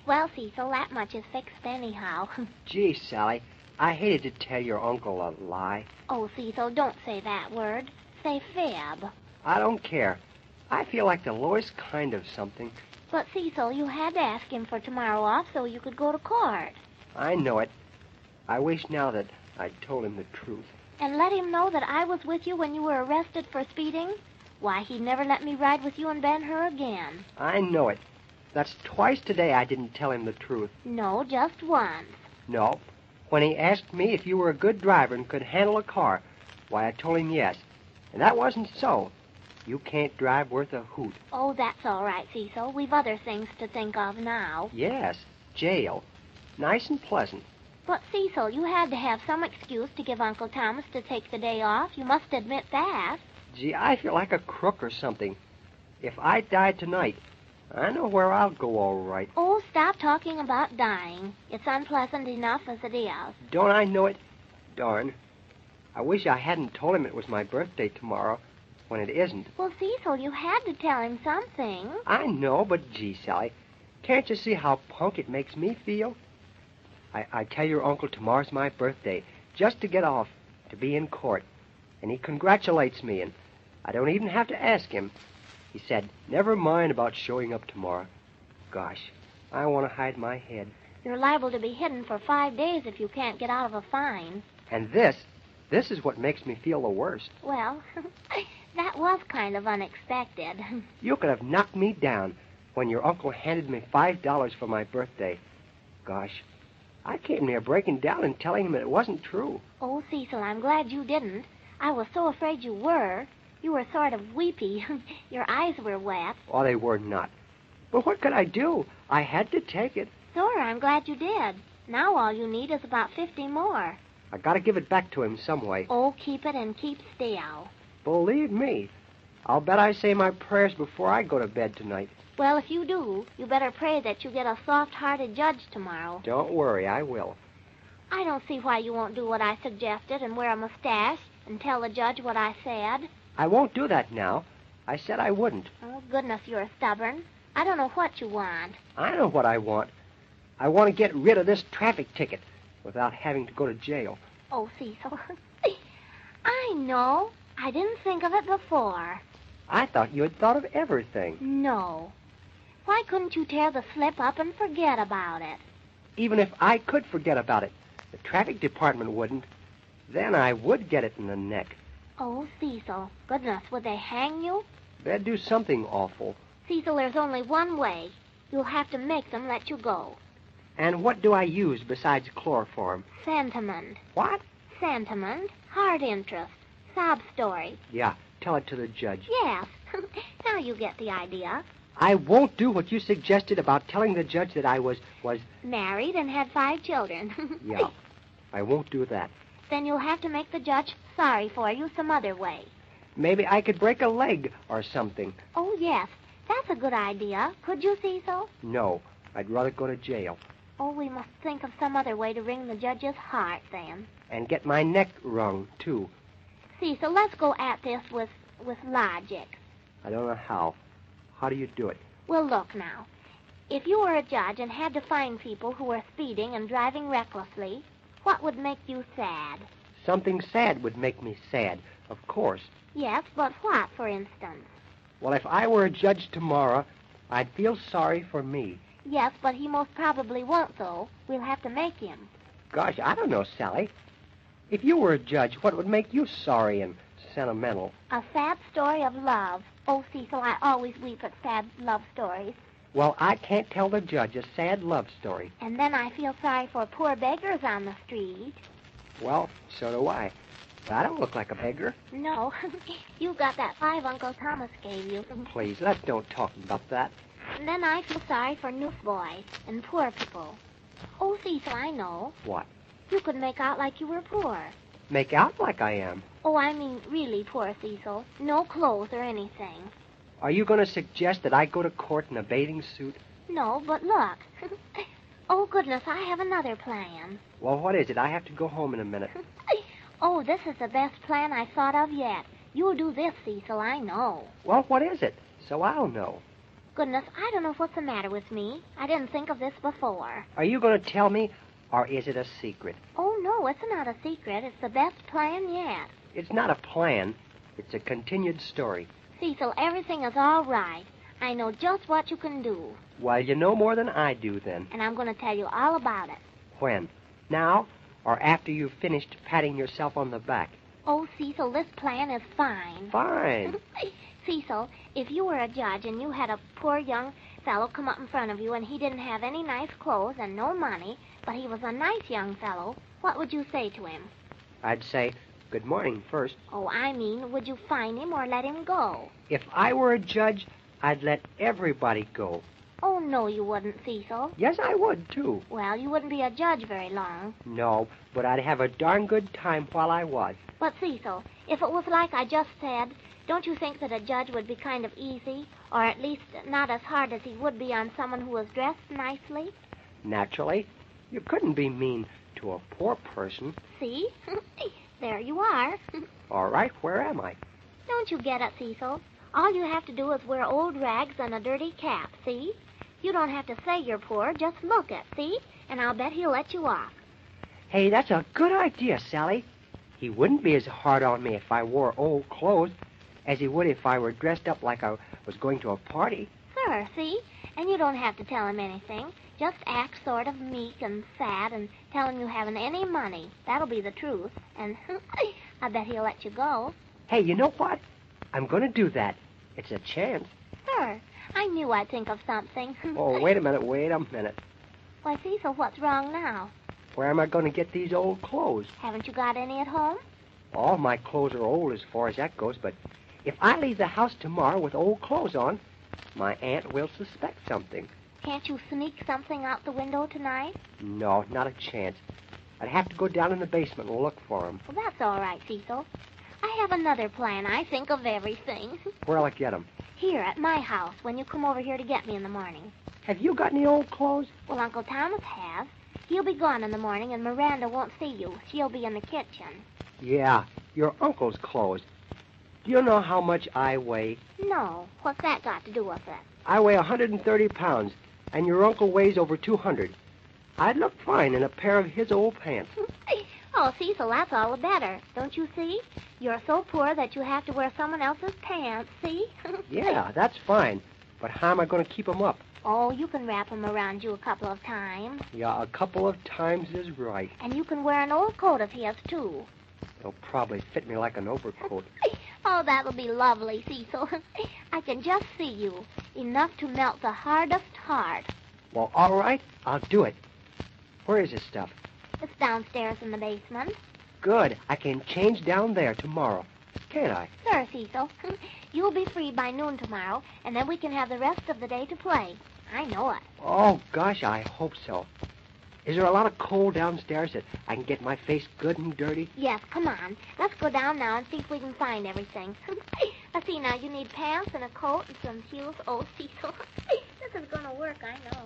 Well, Cecil, that much is fixed anyhow. Gee, Sally, I hated to tell your uncle a lie. Oh, Cecil, don't say that word. Say fib. I don't care. I feel like the lowest kind of something. But, Cecil, you had to ask him for tomorrow off so you could go to court. I know it. I wish now that I'd told him the truth. And let him know that I was with you when you were arrested for speeding? Why, he'd never let me ride with you and Ben-Hur again. I know it. That's twice today I didn't tell him the truth. No, just once. No. When he asked me if you were a good driver and could handle a car, why, I told him yes. And that wasn't so. You can't drive worth a hoot. Oh, that's all right, Cecil. We've other things to think of now. Yes, jail. Nice and pleasant. But, Cecil, you had to have some excuse to give Uncle Thomas to take the day off. You must admit that. Gee, I feel like a crook or something. If I die tonight, I know where I'll go all right. Oh, stop talking about dying. It's unpleasant enough as it is. Don't I know it? Darn. I wish I hadn't told him it was my birthday tomorrow, when it isn't. Well, Cecil, you had to tell him something. I know, but gee, Sally, can't you see how punk it makes me feel? I tell your uncle tomorrow's my birthday, just to get off, to be in court. And he congratulates me, and I don't even have to ask him. He said, never mind about showing up tomorrow. Gosh, I want to hide my head. You're liable to be hidden for 5 days if you can't get out of a fine. And this is what makes me feel the worst. Well, that was kind of unexpected. You could have knocked me down when your uncle handed me $5 for my birthday. Gosh, I came near breaking down and telling him it wasn't true. Oh, Cecil, I'm glad you didn't. I was so afraid you were. You were sort of weepy. Your eyes were wet. Oh, they were not. But what could I do? I had to take it. Sure, I'm glad you did. Now all you need is about 50 more. I gotta give it back to him some way. Oh, keep it and keep still. Believe me, I'll bet I say my prayers before I go to bed tonight. Well, if you do, you better pray that you get a soft-hearted judge tomorrow. Don't worry, I will. I don't see why you won't do what I suggested and wear a mustache and tell the judge what I said. I won't do that now. I said I wouldn't. Oh, goodness, you're stubborn. I don't know what you want. I know what I want. I want to get rid of this traffic ticket without having to go to jail. Oh, Cecil. I know. I didn't think of it before. I thought you had thought of everything. No. Why couldn't you tear the slip up and forget about it? Even if I could forget about it, the traffic department wouldn't. Then I would get it in the neck. Oh, Cecil. Goodness, would they hang you? They'd do something awful. Cecil, there's only one way. You'll have to make them let you go. And what do I use besides chloroform? Sentiment. What? Sentiment. Hard interest. Sob story. Yeah, tell it to the judge. Yes. Now you get the idea. I won't do what you suggested about telling the judge that I was... Married and had 5 children. Yeah, I won't do that. Then you'll have to make the judge sorry for you some other way. Maybe I could break a leg or something. Oh, yes. That's a good idea. Could you, Cecil? No, I'd rather go to jail. Oh, we must think of some other way to wring the judge's heart, then. And get my neck wrung, too. Cecil, let's go at this with logic. I don't know how. How do you do it? Well, look now. If you were a judge and had to find people who were speeding and driving recklessly, what would make you sad? Something sad would make me sad, of course. Yes, but what, for instance? Well, if I were a judge tomorrow, I'd feel sorry for me. Yes, but he most probably won't, though. We'll have to make him. Gosh, I don't know, Sally. If you were a judge, what would make you sorry and sentimental? A sad story of love. Oh, Cecil, I always weep at sad love stories. Well, I can't tell the judge a sad love story. And then I feel sorry for poor beggars on the street. Well, so do I. But I don't look like a beggar. No. You got that 5 Uncle Thomas gave you. Please, let's don't talk about that. And then I feel sorry for newsboys and poor people. Oh, Cecil, I know. What? You could make out like you were poor. Make out like I am? Oh, I mean really poor, Cecil. No clothes or anything. Are you going to suggest that I go to court in a bathing suit? No, but look. Oh, goodness, I have another plan. Well, what is it? I have to go home in a minute. Oh, this is the best plan I've thought of yet. You'll do this, Cecil, I know. Well, what is it? So I'll know. Goodness, I don't know what's the matter with me. I didn't think of this before. Are you going to tell me, or is it a secret? Oh, no, it's not a secret. It's the best plan yet. It's not a plan. It's a continued story. Cecil, everything is all right. I know just what you can do. Well, you know more than I do, then. And I'm going to tell you all about it. When? Now, or after you've finished patting yourself on the back? Oh, Cecil, this plan is fine. Fine. Cecil, if you were a judge and you had a poor young fellow come up in front of you and he didn't have any nice clothes and no money, but he was a nice young fellow, what would you say to him? I'd say, good morning first. Oh, I mean, would you fine him or let him go? If I were a judge, I'd let everybody go. Oh, no, you wouldn't, Cecil. Yes, I would, too. Well, you wouldn't be a judge very long. No, but I'd have a darn good time while I was. But, Cecil, if it was like I just said, don't you think that a judge would be kind of easy, or at least not as hard as he would be on someone who was dressed nicely? Naturally. You couldn't be mean to a poor person. See? There you are. All right, where am I? Don't you get it, Cecil? All you have to do is wear old rags and a dirty cap, see? You don't have to say you're poor, just look it, see? And I'll bet he'll let you off. Hey, that's a good idea, Sally. He wouldn't be as hard on me if I wore old clothes as he would if I were dressed up like I was going to a party. Sure, see? And you don't have to tell him anything. Just act sort of meek and sad and tell him you haven't any money. That'll be the truth. And I bet he'll let you go. Hey, you know what? I'm going to do that. It's a chance. Sure. I knew I'd think of something. Oh, wait a minute. Why, Cecil, what's wrong now? Where am I going to get these old clothes? Haven't you got any at home? All my clothes are old as far as that goes, but if I leave the house tomorrow with old clothes on, my aunt will suspect something. Can't you sneak something out the window tonight? No, not a chance. I'd have to go down in the basement and look for them. Well, that's all right, Cecil. I have another plan. I think of everything. Where'll I get them? Here, at my house, when you come over here to get me in the morning. Have you got any old clothes? Well, Uncle Thomas has. He'll be gone in the morning, and Miranda won't see you. She'll be in the kitchen. Yeah, your uncle's clothes. Do you know how much I weigh? No. What's that got to do with it? I weigh 130 pounds, and your uncle weighs over 200. I'd look fine in a pair of his old pants. Oh, Cecil, that's all the better. Don't you see? You're so poor that you have to wear someone else's pants, see? Yeah, that's fine. But how am I going to keep them up? Oh, you can wrap them around you a couple of times. Yeah, a couple of times is right. And you can wear an old coat of his, too. It'll probably fit me like an overcoat. Oh, that'll be lovely, Cecil. I can just see you. Enough to melt the hardest heart. Well, all right, I'll do it. Where is this stuff? It's downstairs in the basement. Good. I can change down there tomorrow. Can't I? Sure, Cecil. You'll be free by noon tomorrow, and then we can have the rest of the day to play. I know it. Oh, gosh, I hope so. Is there a lot of coal downstairs that I can get my face good and dirty? Yes, come on. Let's go down now and see if we can find everything. Let's see now. You need pants and a coat and some shoes. Oh, Cecil. This is going to work, I know.